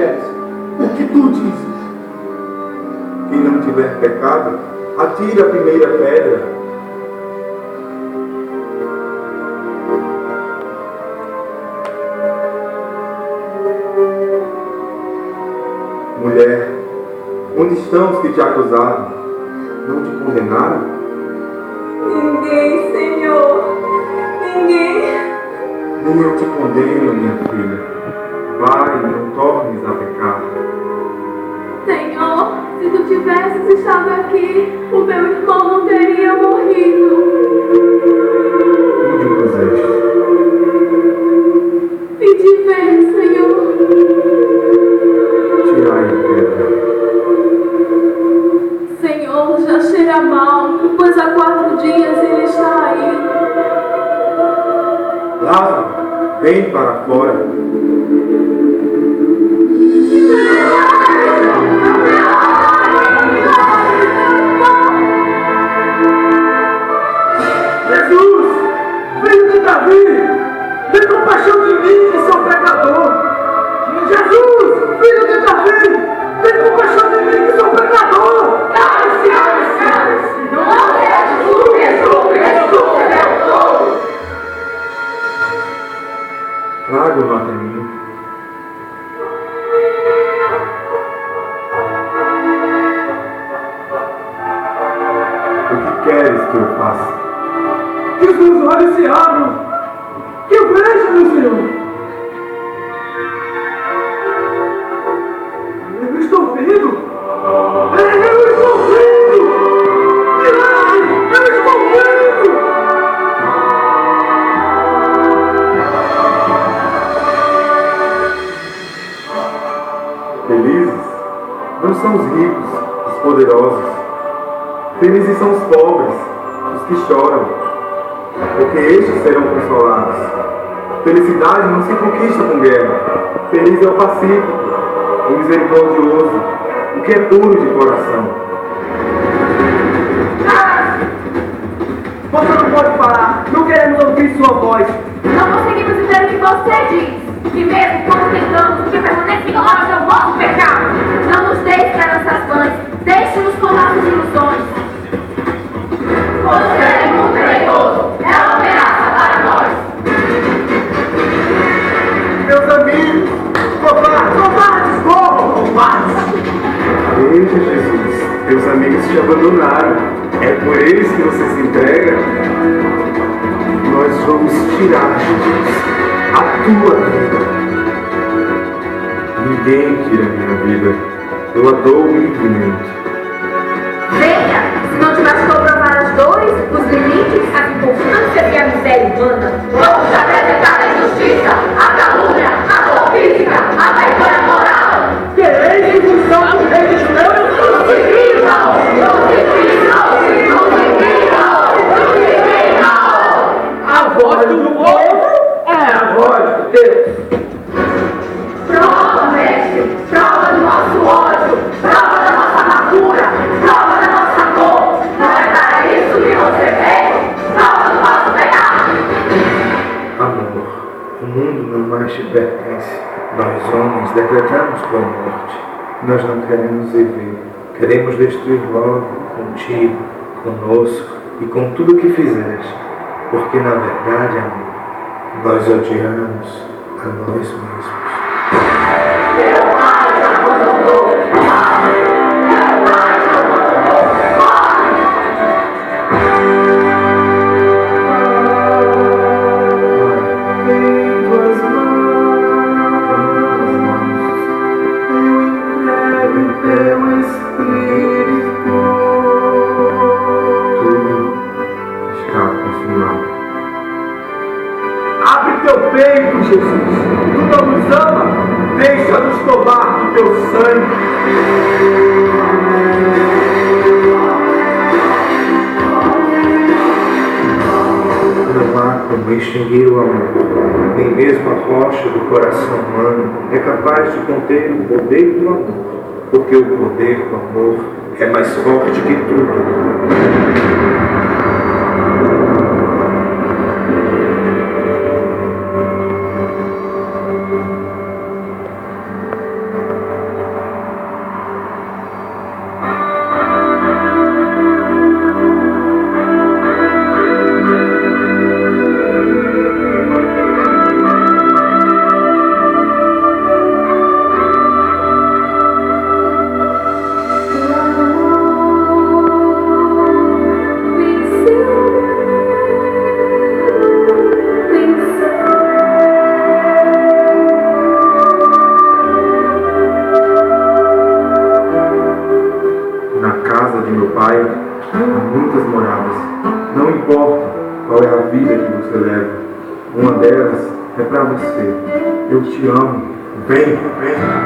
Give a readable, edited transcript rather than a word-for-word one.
queres? O que tu dizes? Quem não tiver pecado, atire a primeira pedra. Mulher, onde estão os que te acusaram? Não te condenaram? Ninguém, Senhor. Ninguém. Nem eu te condeno, minha filha. Vai, não tornes a pecar. Senhor, se tu tivesses estado aqui, o meu irmão não teria morrido. Onde o puseste? Vinde ver, Senhor. Tirai a pedra. Senhor, já cheira mal, pois há 4 dias ele está aí. Lázaro, vem para fora. Jesus, filho de Davi, tem compaixão de mim, que sou pecador. Jesus, filho de Davi, tem compaixão de mim, que sou pecador. Cale-se, cale-se, cale-se. Não é Jesus, meu povo. Traga-o até mim. O que queres que eu faça? Que os meus olhos se abram, que eu veja, meu Senhor. Eu estou vendo. Eu estou vendo. Milagre, eu estou vendo. Felizes não são os ricos, os poderosos. Felizes são os pobres, os que choram, porque estes serão consolados. Felicidade não se conquista com guerra. Feliz é o pacífico, o misericordioso, o que é puro de coração. Você não pode falar, não queremos ouvir sua voz. Não conseguimos entender o que você diz. Que mesmo quando tentamos, que permanece ignorados ao vosso pecado. Não nos deixe esperanças vãs. Deixe-nos com nossas ilusões. Você é muito perigoso. É uma ameaça para nós. Meus amigos, covardes, covardes. Veja, Jesus, teus amigos te abandonaram. É por eles que você se entrega? Nós vamos tirar, Jesus, a tua vida. Ninguém tira a minha vida. Eu a dou livremente. Veja, se não te bastou provar as dores, os limites, as inconstâncias e a miséria humana, vamos apresentar a injustiça, a calúnia, a dor física, a vergonha moral. Quereis expulsão do rei dos judeus? A voz do povo é a voz de Deus. Prova, mestre, prova do nosso ódio, prova da nossa amargura, prova da nossa dor. Não é para isso que você veio, prova do nosso pecado. Amor, o mundo não mais te pertence. Nós, homens, decretamos tua morte. Nós não queremos viver. Queremos destruir logo, contigo, conosco e com tudo o que fizeres. Porque, na verdade, amor, nós odiamos a nós mesmos. Meu pai te abandonou, meu pai te abandonou, corre! Em tuas mãos, eu entrego teu Espírito. Tudo está consumado. Abre teu peito, Jesus. Tu não nos ama? Deixa-nos tomar do teu sangue. Não há como extinguir o amor. Nem mesmo a rocha do coração humano é capaz de conter o poder do amor. Porque o poder do amor é mais forte que tudo. há muitas moradas. Não importa qual é a vida que você leva, uma delas é para você. Eu te amo. Vem, vem.